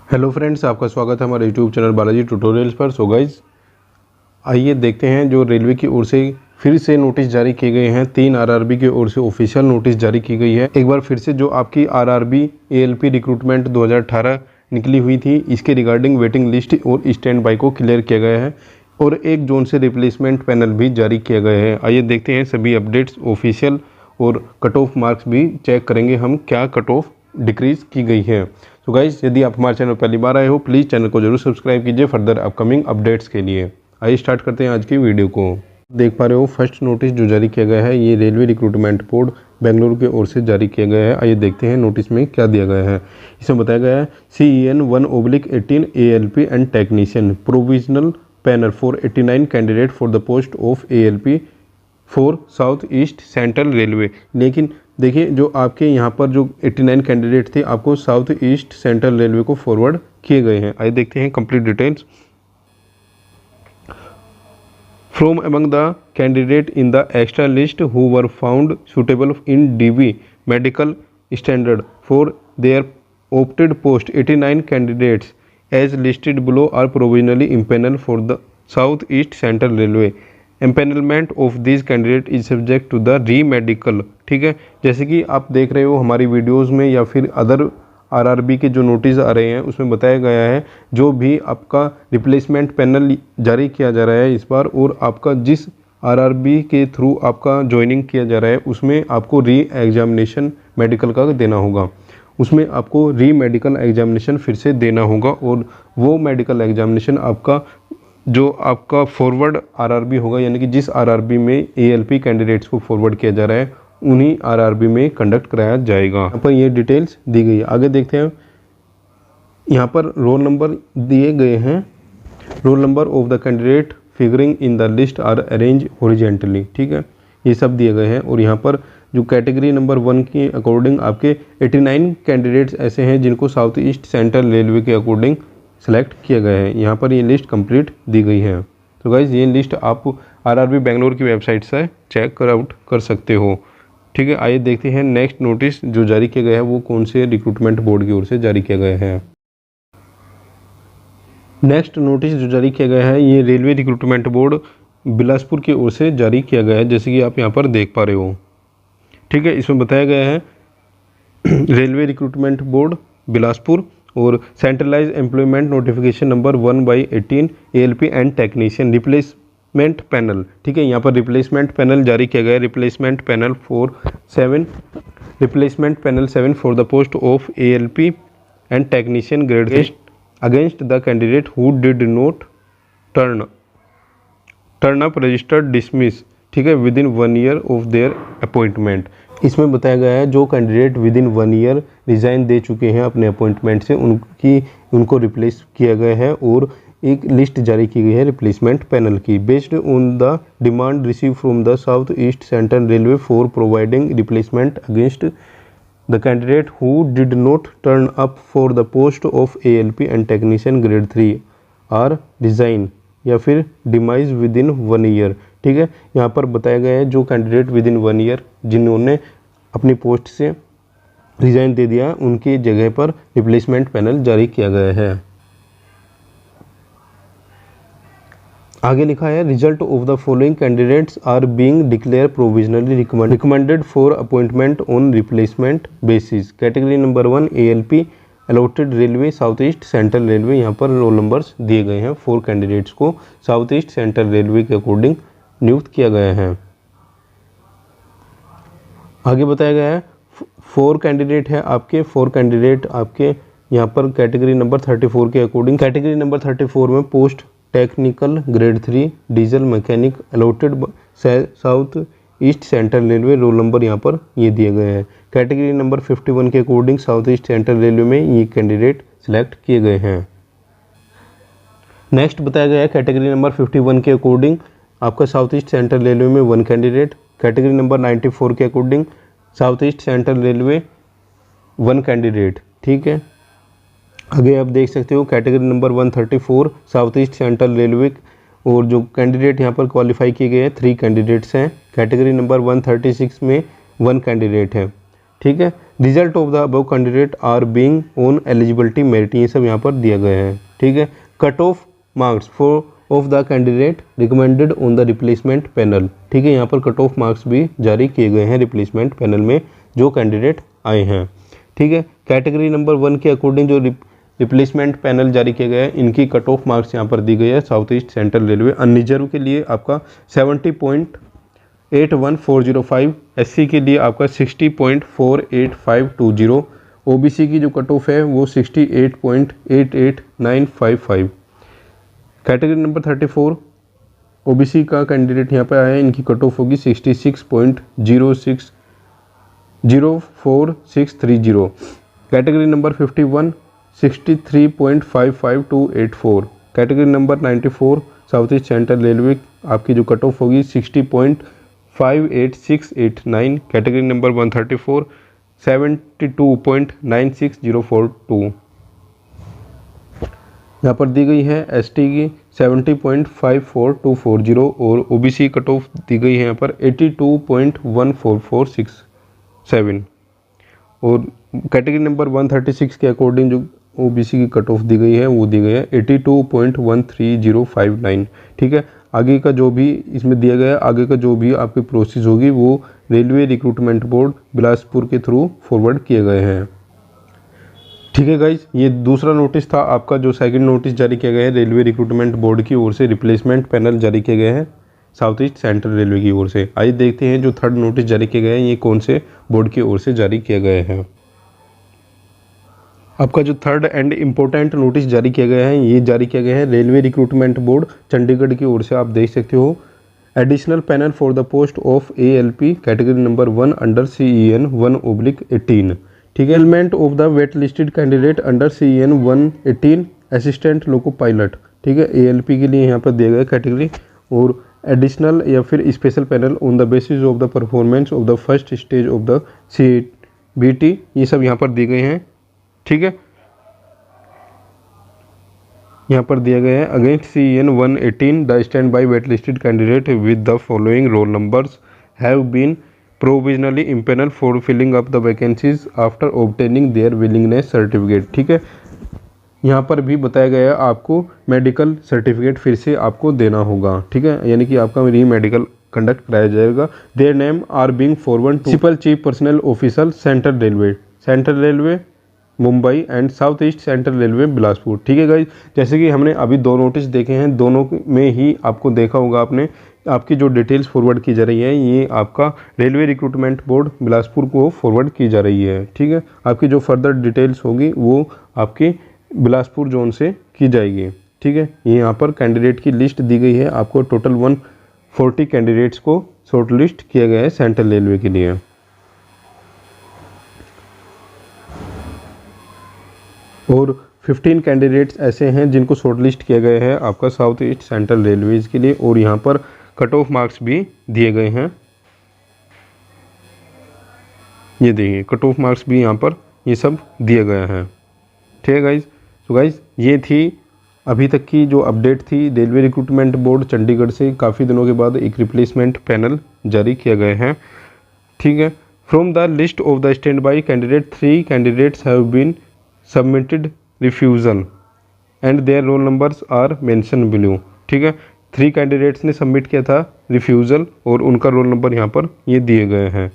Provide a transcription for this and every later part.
Hello friends, आपका स्वागत है हमारे यूट्यूब चैनल बालाजी ट्यूटोरियल्स पर। सो गाइज, आइए देखते हैं जो रेलवे की ओर से फिर से नोटिस जारी किए गए हैं। 3 आरआरबी की ओर से ऑफिशियल नोटिस जारी की गई है। एक बार फिर से जो आपकी आरआरबी एएलपी रिक्रूटमेंट 2018 निकली हुई थी, इसके रिगार्डिंग वेटिंग लिस्ट और स्टैंड बाई को क्लियर किया गया है और 1 जून से रिप्लेसमेंट पैनल भी जारी किया गया है। आइए देखते हैं सभी अपडेट्स ऑफिशियल और कट ऑफ मार्क्स भी चेक करेंगे हम, क्या कट ऑफ डिक्रीज़ की गई है। तो गाइज, यदि आप हमारे चैनल पहली बार आए हो, प्लीज़ चैनल को जरूर सब्सक्राइब कीजिए फर्दर अपकमिंग अपडेट्स के लिए। आइए स्टार्ट करते हैं आज की वीडियो को। देख पा रहे हो फर्स्ट नोटिस जो जारी किया गया है, ये रेलवे रिक्रूटमेंट बोर्ड बेंगलुरु की ओर से जारी किया गया है। आइए देखते हैं नोटिस में क्या दिया गया है। इसमें बताया गया है CEN 1/18 ALP and technician provisional panel for 89 candidate for the post of ALP for south East Central railway. लेकिन देखिए, जो आपके यहाँ पर जो 89 कैंडिडेट थे, आपको साउथ ईस्ट सेंट्रल रेलवे को फॉरवर्ड किए गए हैं। आइए देखते हैं complete details. From among the candidate in the extra list who were found suitable in DB medical standard for their opted post, 89 candidates as listed below are provisionally empanel for the South East Central Railway. Empanelment of this candidate is subject to the re medical. ठीक है, जैसे कि आप देख रहे हो हमारी videos में या फिर अदर आरआरबी के जो नोटिस आ रहे हैं, उसमें बताया गया है जो भी आपका रिप्लेसमेंट पैनल जारी किया जा रहा है इस बार, और आपका जिस आरआरबी के थ्रू आपका ज्वाइनिंग किया जा रहा है, उसमें आपको री एग्जामिनेशन मेडिकल का देना होगा। उसमें आपको री मेडिकल एग्जामिनेशन फिर से देना होगा, और वो मेडिकल एग्जामिनेशन आपका जो आपका फॉरवर्ड आरआरबी होगा, यानी कि जिस आरआरबी में ALP कैंडिडेट्स को फॉरवर्ड किया जा रहा है, उन्हीं आरआरबी में कंडक्ट कराया जाएगा। यहाँ पर ये डिटेल्स दी गई है। आगे देखते हैं, यहाँ पर रोल नंबर दिए गए हैं। Roll number of the candidate figuring in the list are arrange horizontally. ठीक है, ये सब दिए गए हैं। और यहाँ पर जो कैटेगरी नंबर 1 के अकॉर्डिंग आपके 89 कैंडिडेट्स ऐसे हैं जिनको साउथ ईस्ट सेंट्रल रेलवे के अकॉर्डिंग सेलेक्ट किया गया है। यहाँ पर ये लिस्ट कंप्लीट दी गई है। तो गाइज, ये लिस्ट आप आरआरबी बेंगलोर की वेबसाइट से चेक आउट कर सकते हो। ठीक है, आइए देखते हैं नेक्स्ट नोटिस जो जारी किया गया है वो कौन से रिक्रूटमेंट बोर्ड की ओर से जारी किया गया है। नेक्स्ट नोटिस जो जारी किया गया है, ये रेलवे रिक्रूटमेंट बोर्ड बिलासपुर की ओर से जारी किया गया है, जैसे कि आप यहाँ पर देख पा रहे हो। ठीक है, इसमें बताया गया है रेलवे रिक्रूटमेंट बोर्ड बिलासपुर और centralise employment notification number 1/18 ALP and technician replacement panel. ठीक है, यहाँ पर रिप्लेसमेंट पैनल जारी किया गया है। Replacement panel 7 for the post of ALP and technician grade against the candidate who did not turn up registered dismiss. ठीक है, within 1 year of their appointment. इसमें बताया गया है जो candidate within 1 year resign दे चुके हैं अपने अपॉइंटमेंट से, उनको रिप्लेस किया गया है और एक लिस्ट जारी की गई है रिप्लेसमेंट पैनल की। Based on the demand receive from the South East Central Railway for providing replacement against the candidate who did not turn up for the post of ALP and technician grade 3 or resign या फिर demise with in 1 year. ठीक है, यहाँ पर बताया गया है जो कैंडिडेट विद इन 1 ईयर जिन्होंने अपनी पोस्ट से रिज़ाइन दे दिया, उनकी जगह पर रिप्लेसमेंट पैनल जारी किया गया है। आगे लिखा है result of the following candidates are being declare provisionally recommended for appointment on replacement basis. Category number 1 ALP allotted railway South East Central Railway. यहाँ पर रोल नंबर्स दिए गए हैं। 4 कैंडिडेट्स को साउथ ईस्ट सेंट्रल रेलवे के according नियुक्त किया गया है। आगे बताया गया है 4 कैंडिडेट है आपके 4 कैंडिडेट आपके यहाँ पर कैटेगरी नंबर 34 के अकॉर्डिंग। कैटेगरी नंबर 34 में post technical grade 3 diesel mechanic allotted south East Central railway. Roll number यहाँ पर ये दिए गए हैं। कैटेगरी नंबर 51 के according south East Central railway में ये कैंडिडेट सिलेक्ट किए गए हैं। नेक्स्ट बताया गया है कैटेगरी नंबर 51 के अकॉर्डिंग आपका साउथ ईस्ट सेंट्रल रेलवे में 1 कैंडिडेट। कैटेगरी नंबर 94 के according south East Central railway 1 candidate. ठीक है, आगे आप देख सकते हो category number 134 south East Central railway, और जो कैंडिडेट यहाँ पर क्वालिफाई किए गए हैं 3 कैंडिडेट्स हैं। कैटेगरी नंबर 136 में 1 कैंडिडेट है। ठीक है, result of the above candidate are being on eligibility merit, ये सब यहाँ पर दिया गया है। ठीक है, cut off marks for of the candidate recommended on the replacement panel. ठीक है, यहाँ पर कट ऑफ मार्क्स भी जारी किए गए हैं रिप्लेसमेंट पैनल में जो कैंडिडेट आए हैं। ठीक है, कैटेगरी नंबर 1 के अकॉर्डिंग जो रिप्लेसमेंट पैनल जारी किया गया है, इनकी कट ऑफ मार्क्स यहाँ पर दी गई है। South East Central Railway unreserve के लिए आपका 70.81405, एससी के लिए आपका 60.48520, ओबीसी की जो कट ऑफ है वो 68.88955। कैटेगरी नंबर 34 ओबीसी का कैंडिडेट यहाँ पर आया है, इनकी कट ऑफ होगी 66.04630। Category number 51 63.55284। Category number 94 south East Central railway आपकी जो कट ऑफ होगी 60.58689। Category number 134 72.96042। यहाँ पर दी गई है एसटी की 70.54240 और ओबीसी कट ऑफ दी गई है यहाँ पर 82.14467। और कैटेगरी नंबर 136 के अकॉर्डिंग जो ओबीसी की कट ऑफ दी गई है वो दी गई है 82.13059। ठीक है, आगे का जो भी इसमें दिया गया है, आगे का जो भी आपकी प्रोसेस होगी वो रेलवे रिक्रूटमेंट बोर्ड बिलासपुर के थ्रू फॉरवर्ड किए गए हैं। ठीक है गाइज, ये दूसरा नोटिस था आपका जो सेकंड नोटिस जारी किया गया है रेलवे रिक्रूटमेंट बोर्ड की ओर से, रिप्लेसमेंट पैनल जारी किए गए हैं साउथ ईस्ट सेंट्रल रेलवे की ओर से। आइए देखते हैं जो थर्ड नोटिस जारी किए गए हैं ये कौन से बोर्ड की ओर से जारी किए गए हैं। आपका जो थर्ड एंड इम्पोर्टेंट नोटिस जारी किया गया है ये जारी किया गया है रेलवे रिक्रूटमेंट बोर्ड चंडीगढ़ की ओर से। आप देख सकते हो, additional panel for the post of ALP category number 1 under CEN 1/18। ठीक है, element of the wait listed candidate under CEN 1/18 assistant loco pilot. ठीक है, ALP के लिए यहाँ पर दिया गया कैटेगरी, और एडिशनल या फिर special panel on the basis of the performance of the first stage of the CBT, ये सब यहाँ पर दिए गए हैं। ठीक है, यहाँ पर दिया गया है against CEN 1/18 the stand by wait listed candidate with the following roll numbers have been provisionally empanel for filling up the vacancies after obtaining their willingness certificate. ठीक है, यहाँ पर भी बताया गया है आपको मेडिकल सर्टिफिकेट फिर से आपको देना होगा। ठीक है, यानी कि आपका री मेडिकल कंडक्ट कराया जाएगा। Their name are being forward to principal chief personnel officer Central Railway Mumbai and South East Central Railway Bilaspur. ठीक है गाइज, जैसे कि हमने अभी दो नोटिस देखे हैं, दोनों में ही आपको देखा होगा आपने, आपकी जो डिटेल्स फॉरवर्ड की जा रही है ये आपका रेलवे रिक्रूटमेंट बोर्ड बिलासपुर को फॉरवर्ड की जा रही है। ठीक है, आपकी जो फर्दर डिटेल्स होगी वो आपकी बिलासपुर जोन से की जाएगी। ठीक है, ये यहाँ पर कैंडिडेट की लिस्ट दी गई है आपको, टोटल 140 कैंडिडेट्स को शॉर्ट लिस्ट किया गया है सेंट्रल रेलवे के लिए। और 15 कैंडिडेट्स ऐसे हैं जिनको शॉर्टलिस्ट किया गया है आपका साउथ ईस्ट सेंट्रल रेलवेज के लिए, और यहाँ पर कट ऑफ मार्क्स भी दिए गए हैं। ये देखिए कट ऑफ मार्क्स भी यहाँ पर ये सब दिया गया है। ठीक है गाइज, तो गाइज ये थी अभी तक की जो अपडेट थी रेलवे रिक्रूटमेंट बोर्ड चंडीगढ़ से काफ़ी दिनों के बाद एक रिप्लेसमेंट पैनल जारी किया गया है। ठीक है, from the list of the stand by candidate 3 candidates have been submitted refusal and their roll numbers are mention below. ठीक है, 3 कैंडिडेट्स ने सबमिट किया था रिफ्यूज़ल और उनका रोल नंबर यहाँ पर ये दिए गए हैं।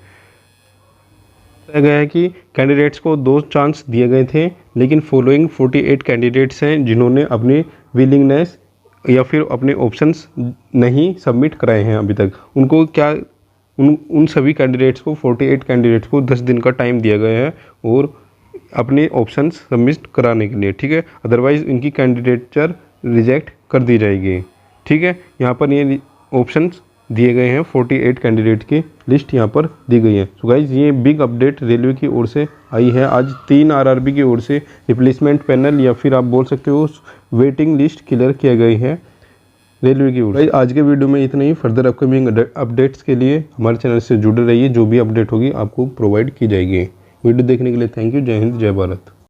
बताया गया है कि कैंडिडेट्स को 2 चांस दिए गए थे, लेकिन फॉलोइंग 48 कैंडिडेट्स हैं जिन्होंने अपनी विलिंगनेस या फिर अपने ऑप्शंस नहीं सबमिट कराए हैं अभी तक। उनको क्या उन सभी कैंडिडेट्स को 48 कैंडिडेट्स को 10 दिन का टाइम दिया गया है और अपने ऑप्शंस सबमिट कराने के लिए। ठीक है, अदरवाइज़ इनकी कैंडिडेचर रिजेक्ट कर दी जाएगी। ठीक है, यहाँ पर ये ऑप्शंस दिए गए हैं, 48 कैंडिडेट की लिस्ट यहाँ पर दी गई है। सो गाइज ये बिग अपडेट रेलवे की ओर से आई है। आज 3 RRB की ओर से रिप्लेसमेंट पैनल या फिर आप बोल सकते हो वेटिंग लिस्ट क्लियर किया गई है रेलवे की ओर से। आज के वीडियो में इतना ही। फर्दर अपकमिंग अपडेट्स के लिए हमारे चैनल से जुड़े रहिए, जो भी अपडेट होगी आपको प्रोवाइड की जाएगी। वीडियो देखने के लिए थैंक यू। जय हिंद, जय भारत।